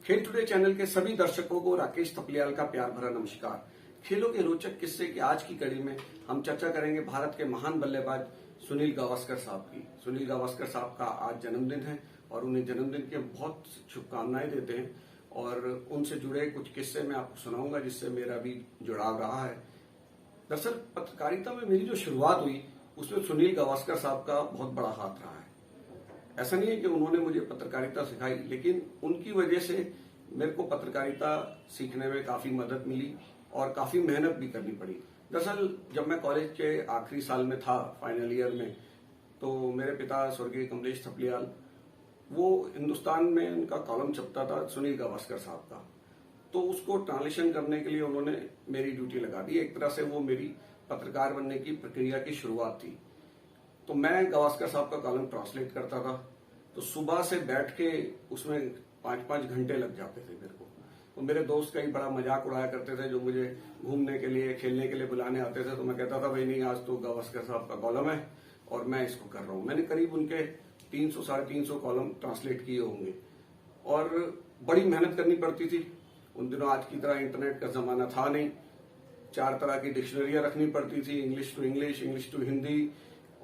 खेल today channel के सभी दर्शकों को राकेश थपलियाल का प्यार भरा नमस्कार। खेलों के रोचक किस्से की आज की कड़ी में हम चर्चा करेंगे भारत के महान बल्लेबाज सुनील गावस्कर साहब की। सुनील गावस्कर साहब का आज जन्मदिन है और उन्हें जन्मदिन की बहुत शुभकामनाएं देते हैं और उनसे जुड़े कुछ किस्से मैं आपको सुनाऊंगा जिससे मेरा भी जुड़ाव रहा है। दरअसल पत्रकारिता में मेरी जो शुरुआत हुई उसमें सुनील गावस्कर साहब का बहुत बड़ा हाथ रहा है। ऐसा नहीं है कि उन्होंने मुझे पत्रकारिता सिखाई, लेकिन उनकी वजह से मेरे को पत्रकारिता सीखने में काफी मदद मिली और काफी मेहनत भी करनी पड़ी। दरअसल जब मैं कॉलेज के आखिरी साल में था, फाइनल ईयर में, तो मेरे पिता स्वर्गीय कमलेश थपलियाल, वो हिंदुस्तान में उनका कॉलम छपता था सुनील गावस्कर साहब का, तो उसको ट्रांसलेशन करने के लिए उन्होंने मेरी ड्यूटी लगा दी। एक तरह से वो मेरी पत्रकार बनने की प्रक्रिया की शुरुआत थी। तो मैं गावस्कर साहब का कॉलम ट्रांसलेट करता था, तो सुबह से बैठ के उसमें 5-5 घंटे लग जाते थे मेरे को। तो मेरे दोस्त कई बड़ा मजाक उड़ाया करते थे, जो मुझे घूमने के लिए, खेलने के लिए बुलाने आते थे, तो मैं कहता था भाई नहीं, आज तो गावस्कर साहब का कॉलम है और मैं इसको कर रहा हूं। मैंने करीब उनके 300-350 कॉलम ट्रांसलेट किए होंगे और बड़ी मेहनत करनी पड़ती थी। उन दिनों आज की तरह इंटरनेट का जमाना था नहीं। 4 तरह की डिक्शनरियां रखनी पड़ती थी, English to English, English to Hindi,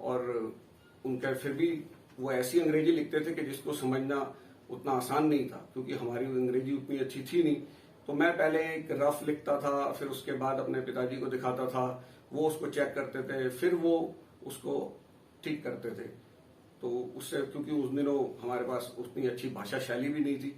और उनका फिर भी वो ऐसी अंग्रेजी लिखते थे कि जिसको समझना उतना आसान नहीं था, क्योंकि हमारी अंग्रेजी उतनी अच्छी थी नहीं। तो मैं पहले एक रफ लिखता था, फिर उसके बाद अपने पिताजी को दिखाता था, वो उसको चेक करते थे, फिर वो उसको ठीक करते थे। तो उससे, क्योंकि उस दिनों हमारे पास उतनी अच्छी भाषा शैली भी नहीं थी,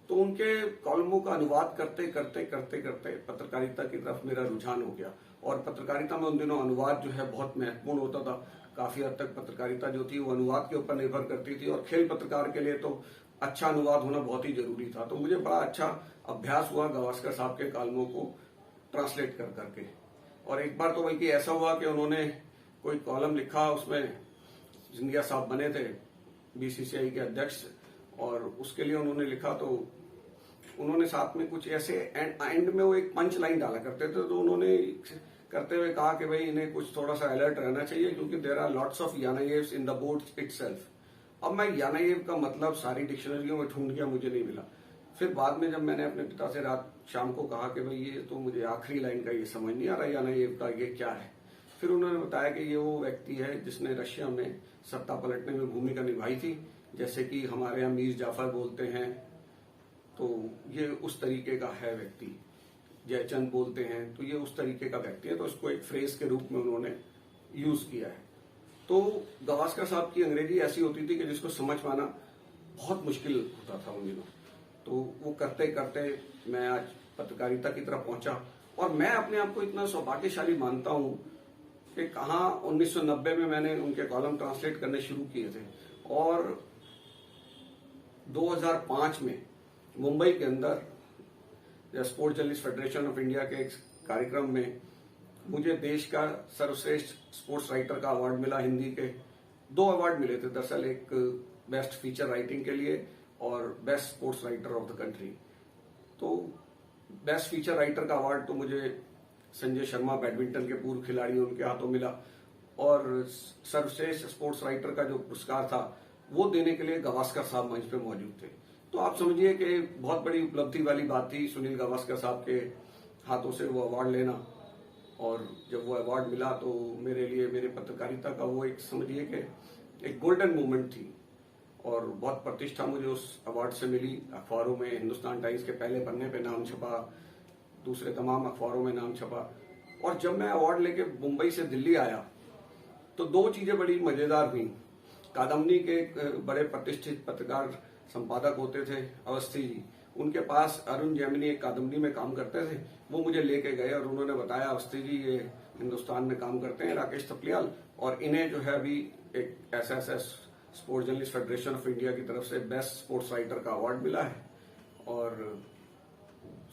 तो उनके कॉलमों का अनुवाद करते करते करते करते पत्रकारिता की तरफ मेरा रुझान हो गया। और पत्रकारिता में उन दिनों अनुवाद जो है बहुत महत्वपूर्ण होता था। काफी हद तक पत्रकारिता जो थी वो अनुवाद के ऊपर निर्भर करती थी, और खेल पत्रकार के लिए तो अच्छा अनुवाद होना बहुत ही जरूरी था। तो मुझे बड़ा अच्छा अभ्यास हुआ गावस्कर साहब के कॉलमों को ट्रांसलेट कर करके। और एक बार तो बल्कि ऐसा हुआ कि उन्होंने कोई कॉलम लिखा, उसमें जिंदिया साहब बने थे बीसीसीआई के अध्यक्ष, और उसके लिए उन्होंने लिखा, तो उन्होंने साथ में कुछ ऐसे एंड में वो एक पंच लाइन डाला करते थे, तो उन्होंने करते हुए कहा कि भाई इन्हें कुछ थोड़ा सा अलर्ट रहना चाहिए, क्योंकि there are lots of Yanayevs in the board itself. अब मैं यानायेव का मतलब सारी डिक्शनरियों में ढूंढ गया, मुझे नहीं मिला। फिर बाद में जब मैंने अपने पिता से रात शाम को कहा कि भाई ये तो मुझे आखिरी लाइन का ये समझ नहीं आ रहा, यानायेव का ये क्या है, फिर उन्होंने बताया कि ये वो व्यक्ति है जिसने रशिया में सत्ता पलटने में भूमिका निभाई थी, जैसे कि हमारे यहाँ मीर जाफर बोलते हैं, तो ये उस तरीके का है व्यक्ति। जयचंद बोलते हैं, तो ये उस तरीके का व्यक्ति है। तो इसको एक फ्रेज के रूप में उन्होंने यूज किया है। तो गावस्कर साहब की अंग्रेजी ऐसी होती थी कि जिसको समझ पाना बहुत मुश्किल होता था उन दिनों। तो वो करते करते मैं आज पत्रकारिता की तरफ पहुंचा, और मैं अपने आप को इतना सौभाग्यशाली मानता हूं कि कहाँ 1990 में मैंने उनके कॉलम ट्रांसलेट करने शुरू किए थे, और 2005 में मुंबई के अंदर sports journalist federation of India के एक कार्यक्रम में मुझे देश का सर्वश्रेष्ठ स्पोर्ट्स राइटर का अवार्ड मिला। हिंदी के 2 अवार्ड मिले थे दरअसल, एक बेस्ट फीचर राइटिंग के लिए और best sports writer of the country. तो बेस्ट फीचर राइटर का अवार्ड तो मुझे संजय शर्मा, बैडमिंटन के पूर्व खिलाड़ी, उनके हाथों मिला, और सर्वश्रेष्ठ स्पोर्ट्स राइटर का जो पुरस्कार था वो देने के लिए गावस्कर साहब मंच पे मौजूद थे। तो आप समझिए कि बहुत बड़ी उपलब्धि वाली बात थी सुनील गावस्कर साहब के हाथों से वो अवार्ड लेना। और जब वो अवार्ड मिला तो मेरे लिए, मेरे पत्रकारिता का वो एक, समझिए कि एक गोल्डन मोमेंट थी, और बहुत प्रतिष्ठा मुझे उस अवार्ड से मिली। अखबारों में हिंदुस्तान टाइम्स के पहले पन्ने पे नाम छपा, दूसरे तमाम अखबारों में नाम छपा। और जब मैं अवार्ड लेके मुंबई से दिल्ली आया तो 2 चीजें बड़ी मजेदार हुई। कादम्बनी के एक बड़े प्रतिष्ठित पत्रकार संपादक होते थे अवस्थी जी, उनके पास अरुण जैमिनी एक कादम्बनी में काम करते थे, वो मुझे लेके गए और उन्होंने बताया, अवस्थी जी ये हिंदुस्तान में काम करते हैं राकेश थपलियाल, और इन्हें जो है अभी एक SSS sports journalist federation of India की तरफ से बेस्ट स्पोर्ट्स राइटर का अवार्ड मिला है, और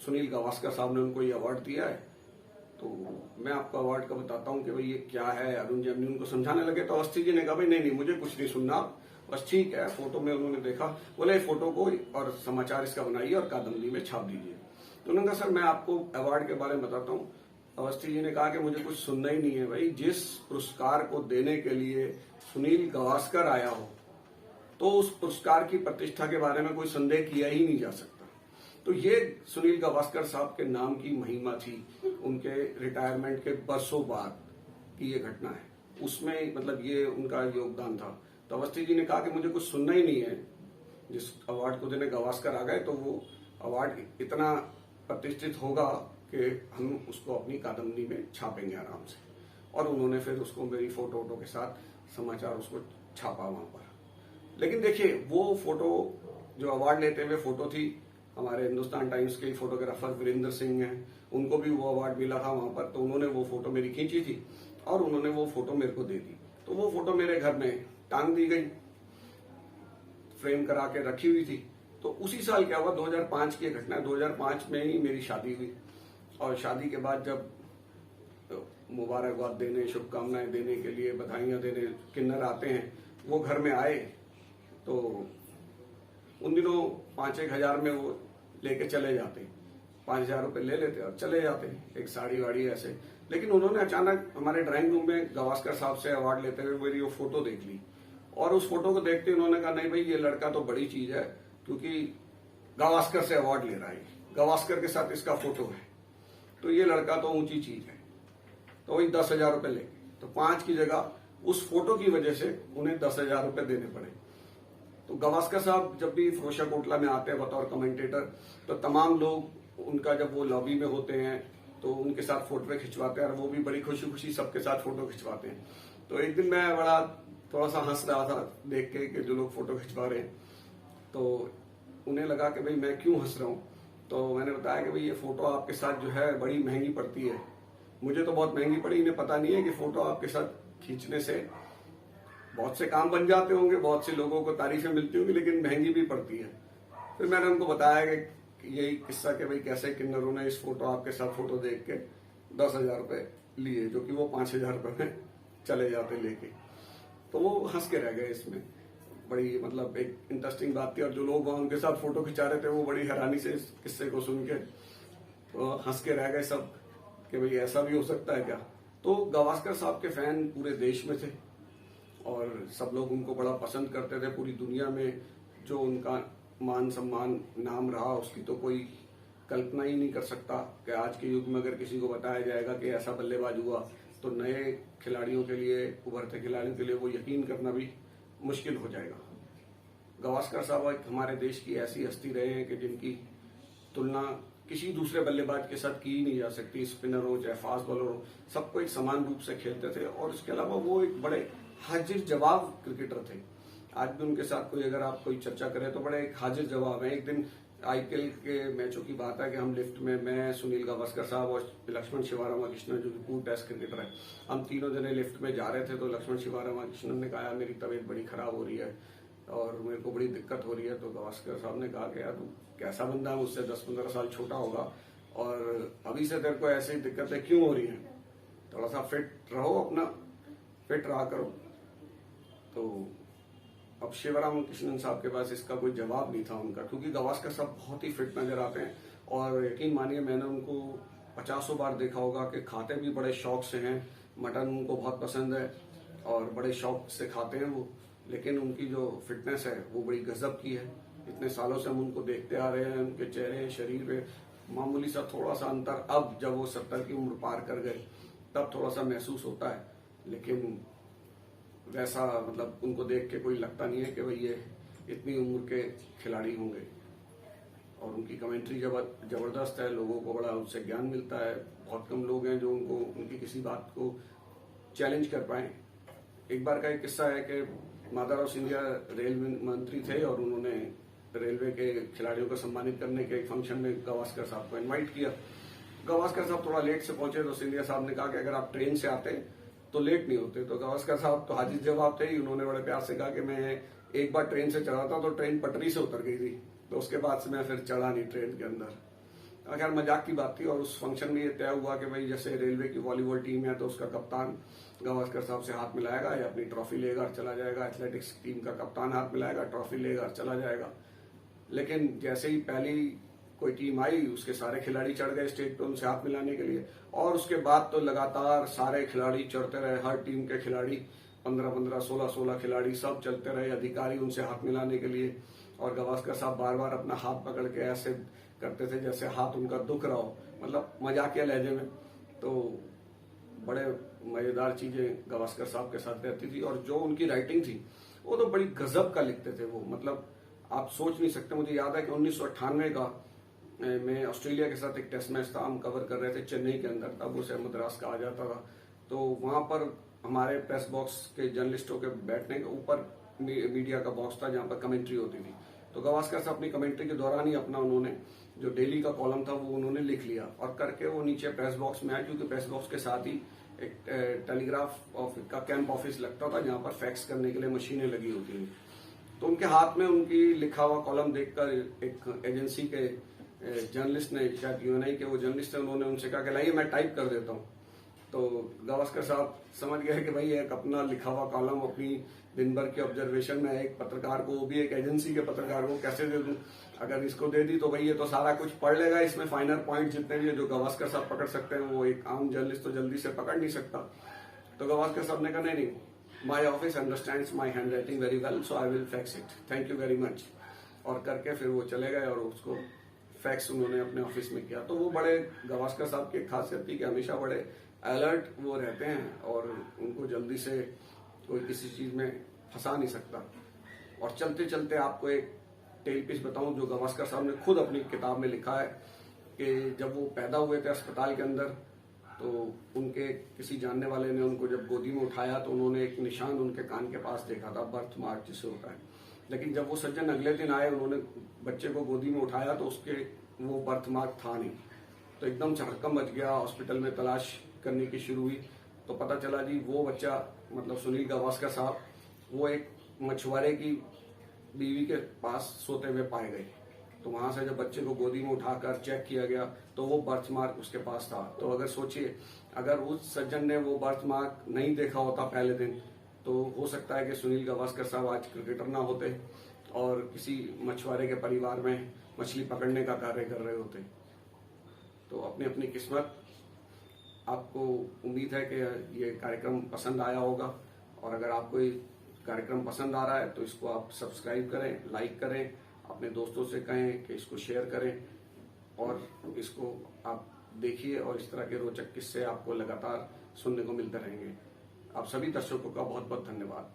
सुनील गावस्कर साहब ने उनको ये अवार्ड दिया है। तो मैं आपको अवार्ड का बताता हूँ कि भाई ये क्या है। अरुण जैमिनी उनको समझाने लगे, तो अवस्थी जी ने कहा भाई नहीं, मुझे कुछ नहीं सुनना, बस ठीक है। फोटो में उन्होंने देखा, बोले फोटो को और समाचार इसका बनाइए और कादम्बनी में छाप दीजिए। तो उन्होंने कहा सर मैं आपको अवार्ड के बारे में बताता हूँ। अवस्थी जी ने कहा कि मुझे कुछ सुनना ही नहीं है भाई, जिस पुरस्कार को देने के लिए सुनील गावस्कर आया हो, तो उस पुरस्कार की प्रतिष्ठा के बारे में कोई संदेह किया ही नहीं जा सकता। तो ये सुनील गावस्कर साहब के नाम की महिमा थी। उनके रिटायरमेंट के बरसों बाद की ये घटना है, उसमें मतलब ये उनका योगदान था। तो अवस्थी जी ने कहा कि मुझे कुछ सुनना ही नहीं है, जिस अवार्ड को देने गावस्कर आ गए तो वो अवार्ड इतना प्रतिष्ठित होगा कि हम उसको अपनी कादम्बरी में छापेंगे आराम से। और उन्होंने फिर उसको मेरी फोटो के साथ समाचार उसको छापा वहां पर। लेकिन देखिए, वो फोटो जो अवार्ड लेते हुए फोटो थी, हमारे हिंदुस्तान टाइम्स के फोटोग्राफर वीरेंद्र सिंह हैं, उनको भी वो अवार्ड मिला था वहां पर। तो उन्होंने वो फोटो मेरी खींची थी और उन्होंने वो फोटो मेरे को दे दी। तो वो फोटो मेरे घर में टांग दी गई, फ्रेम करा के रखी हुई थी। तो उसी साल क्या हुआ, 2005 की घटना है, 2005 में ही मेरी शादी हुई। और शादी के बाद जब मुबारकबाद देने, शुभकामनाएं देने के लिए, बधाइयां देने किन्नर आते हैं, वो घर में आए तो उन दिनों 5-1 हजार में वो लेके चले जाते, 5,000 रुपए ले लेते और चले जाते, एक साड़ी वाड़ी ऐसे। लेकिन उन्होंने अचानक हमारे ड्राइंग रूम में गावस्कर साहब से अवार्ड लेते हुए मेरी वो फोटो देख ली। और उस फोटो को देखते उन्होंने कहा, नहीं भाई, ये लड़का तो बड़ी चीज है, क्योंकि गावस्कर से अवार्ड ले रहा है, गावस्कर के साथ इसका फोटो है, तो ये लड़का तो ऊंची चीज है। तो वही 10,000 रुपए ले, तो 5 की जगह उस फोटो की वजह से उन्हें 10,000 रुपए देने पड़े। तो गावस्कर साहब जब भी फिरोजा कोटला में आते हैं बतौर कमेंटेटर, तो तमाम लोग उनका, जब वो लॉबी में होते हैं तो उनके साथ फोटो खिंचवाते हैं और वो भी बड़ी खुशी खुशी सबके साथ फोटो खिंचवाते हैं। तो एक दिन मैं बड़ा थोड़ा सा हंस रहा था देख के कि जो लोग फोटो खिंचवा रहे हैं, तो उन्हें लगा कि भाई मैं क्यों हंस रहा हूं। तो मैंने बताया कि भाई ये फोटो आपके साथ जो है बड़ी महंगी पड़ती है। मुझे तो बहुत महंगी पड़ी, इन्हें पता नहीं है कि फोटो आपके साथ खींचने से बहुत से काम बन जाते होंगे, बहुत से लोगों को तारीफें मिलती होंगी, लेकिन महंगी भी पड़ती है। फिर मैंने उनको बताया कि यही किस्सा कि भाई कैसे किन्नरों ने इस फोटो आपके साथ फोटो देख के 10,000 रुपए लिए, जो कि वो 5,000 रुपए में चले जाते लेके। तो वो हंस के रह गए। इसमें बड़ी मतलब एक इंटरेस्टिंग बात थी, और जो लोग वहां उनके साथ फोटो खिंचा रहे थे वो बड़ी हैरानी से इस किस्से को सुन के तो हंस के रह गए सब कि भाई ऐसा भी हो सकता है क्या। तो गावस्कर साहब के फैन पूरे देश में थे और सब लोग उनको बड़ा पसंद करते थे। पूरी दुनिया में जो उनका मान सम्मान नाम रहा, उसकी तो कोई कल्पना ही नहीं कर सकता कि आज के युग में अगर किसी को बताया जाएगा कि ऐसा बल्लेबाज हुआ, तो नए खिलाड़ियों के लिए, उभरते खिलाड़ियों के लिए वो यकीन करना भी मुश्किल हो जाएगा। गावस्कर साहब एक हमारे देश की ऐसी हस्ती रहे हैं कि जिनकी तुलना किसी दूसरे बल्लेबाज के साथ की ही नहीं जा सकती। स्पिनर हो चाहे फास्ट बॉलर हो, सबको एक समान रूप से खेलते थे। और इसके अलावा वो एक बड़े हाजिर जवाब क्रिकेटर थे। आज भी उनके साथ कोई अगर आप कोई चर्चा करें तो बड़े एक हाजिर जवाब है। एक दिन आईपीएल के मैचों की बात है कि हम लिफ्ट में, मैं, सुनील गावस्कर साहब और लक्ष्मण शिवारामाकृष्णन जो कि पूर्व टेस्ट क्रिकेटर है, हम तीनों जने लिफ्ट में जा रहे थे। तो लक्ष्मण शिवारामाकृष्णन ने कहा, मेरी तबीयत बड़ी खराब हो रही है और मेरे को बड़ी दिक्कत हो रही है। तो गावस्कर साहब ने कहा कि यार तू कैसा बंदा है, मुझसे 10-15 साल छोटा होगा और अभी से तेरे को ऐसी दिक्कतें क्यों हो रही हैं, थोड़ा सा फिट रहो, अपना फिट रहा करो। तो अब शिवराम कृष्णन साहब के पास इसका कोई जवाब नहीं था उनका, क्योंकि गावस्कर साहब बहुत ही फिट नजर आते हैं। और यकीन मानिए, मैंने उनको 50 बार देखा होगा कि खाते भी बड़े शौक से हैं। मटन उनको बहुत पसंद है और बड़े शौक से खाते हैं वो। लेकिन उनकी जो फिटनेस है वो बड़ी गजब की है। इतने सालों से हम उनको देखते आ रहे हैं, उनके चेहरे, शरीर में मामूली सा थोड़ा सा अंतर अब जब वो 70 की उम्र पार कर गए तब थोड़ा सा महसूस होता है। लेकिन वैसा मतलब उनको देख के कोई लगता नहीं है कि भाई ये इतनी उम्र के खिलाड़ी होंगे। और उनकी कमेंट्री जबरदस्त है, लोगों को बड़ा उनसे ज्ञान मिलता है। बहुत कम लोग हैं जो उनकी किसी बात को चैलेंज कर पाए। एक बार का एक किस्सा है कि माधवराव सिंधिया रेलवे मंत्री थे और उन्होंने रेलवे के खिलाड़ियों को सम्मानित करने के एक फंक्शन में गावस्कर साहब को इनवाइट किया। गावस्कर साहब थोड़ा लेट से पहुंचे तो सिंधिया साहब ने कहा कि अगर आप ट्रेन से आते तो लेट नहीं होते। तो गावस्कर साहब तो हाजिर जवाब थे ही, उन्होंने बड़े प्यार से कहा कि मैं एक बार ट्रेन से चढ़ा था तो ट्रेन पटरी से उतर गई थी, तो उसके बाद से मैं फिर चढ़ा नहीं ट्रेन के अंदर। खैर मजाक की बात थी। और उस फंक्शन में ये तय हुआ कि भाई जैसे रेलवे की वॉलीबॉल टीम है तो उसका कप्तान गावस्कर साहब से हाथ मिलाएगा या अपनी ट्रॉफी लेगा और चला जाएगा। एथलेटिक्स टीम का कप्तान हाथ मिलाएगा, ट्रॉफी लेगा और चला जाएगा। लेकिन जैसे ही पहली कोई टीम आई, उसके सारे खिलाड़ी चढ़ गए स्टेज पे उनसे हाथ मिलाने के लिए। और उसके बाद तो लगातार सारे खिलाड़ी चढ़ते रहे, हर टीम के खिलाड़ी 15-15, 16-16 खिलाड़ी सब चलते रहे, अधिकारी उनसे हाथ मिलाने के लिए। और गावस्कर साहब बार बार अपना हाथ पकड़ के ऐसे करते थे जैसे हाथ उनका दुख रहा हो, मतलब मजाकिया लहजे में। तो बड़े मजेदार चीजें गावस्कर साहब के साथ रहती थी। और जो उनकी राइटिंग थी वो तो बड़ी गजब का लिखते थे वो, मतलब आप सोच नहीं सकते। मुझे याद है कि 1998 का मैं ऑस्ट्रेलिया के साथ एक टेस्ट मैच था, हम कवर कर रहे थे चेन्नई के अंदर, तब उसे मद्रास कहा जाता था। तो वहां पर हमारे प्रेस बॉक्स के जर्नलिस्टों के बैठने के ऊपर मीडिया का बॉक्स था जहां पर कमेंट्री होती थी। तो गावस्कर साहब अपनी कमेंट्री के दौरान ही अपना उन्होंने जो डेली का कॉलम था वो उन्होंने लिख लिया और करके वो नीचे प्रेस बॉक्स में आए, क्योंकि प्रेस बॉक्स के साथ ही एक टेलीग्राफ का कैंप ऑफिस लगता था जहां पर फैक्स करने के लिए मशीनें लगी होती थी। तो उनके हाथ में उनकी लिखा हुआ कॉलम देखकर एक एजेंसी के जर्नलिस्ट ने, शायद यूएनआई के वो जर्नलिस्ट थे, उन्होंने उनसे कहा कि लाइए मैं टाइप कर देता हूँ। तो गावस्कर साहब समझ गए कि भाई एक अपना लिखा हुआ कॉलम अपनी दिन भर के ऑब्जर्वेशन में एक पत्रकार को, वो भी एक एजेंसी के पत्रकार को कैसे दे दूं? अगर इसको दे दी तो भाई ये तो सारा कुछ पढ़ लेगा, इसमें फाइनल पॉइंट जितने भी जो गावस्कर साहब पकड़ सकते हैं वो एक आम जर्नलिस्ट तो जल्दी से पकड़ नहीं सकता। तो गावस्कर साहब ने कहा नहीं, my office understands my hand writing very well, so I will fax it, thank you very much. और करके फिर वो चले गए और उसको फैक्स उन्होंने अपने ऑफिस में किया। तो वो बड़े गावस्कर साहब की खासियत थी कि हमेशा बड़े अलर्ट वो रहते हैं और उनको जल्दी से कोई किसी चीज में फंसा नहीं सकता। और चलते चलते आपको एक टेल पीस बताऊं जो गावस्कर साहब ने खुद अपनी किताब में लिखा है कि जब वो पैदा हुए थे अस्पताल के अंदर, तो उनके किसी जानने वाले ने उनको जब गोदी में उठाया तो उन्होंने एक निशान उनके कान के पास देखा था, बर्थ मार्क जिसे होता है। लेकिन जब वो सज्जन अगले दिन आए, उन्होंने बच्चे को गोदी में उठाया तो उसके वो बर्थ मार्क था नहीं। तो एकदम से हड़कंप मच गया, हॉस्पिटल में तलाश करने की शुरू हुई। तो पता चला जी वो बच्चा, मतलब सुनील गावस्कर साहब, वो एक मछुआरे की बीवी के पास सोते हुए पाए गए। तो वहां से जब बच्चे को गोदी में उठाकर चेक किया गया तो वो बर्थ मार्क उसके पास था। तो अगर सोचिए, अगर उस सज्जन ने वो बर्थ मार्क नहीं देखा होता पहले दिन, तो हो सकता है कि सुनील गावस्कर साहब आज क्रिकेटर ना होते और किसी मछुआरे के परिवार में मछली पकड़ने का कार्य कर रहे होते। तो अपनी अपनी किस्मत। आपको उम्मीद है कि ये कार्यक्रम पसंद आया होगा, और अगर आपको ये कार्यक्रम पसंद आ रहा है तो इसको आप सब्सक्राइब करें, लाइक करें, अपने दोस्तों से कहें कि इसको शेयर करें और इसको आप देखिए, और इस तरह के रोचक किस्से आपको लगातार सुनने को मिलते रहेंगे। आप सभी दर्शकों का बहुत बहुत धन्यवाद।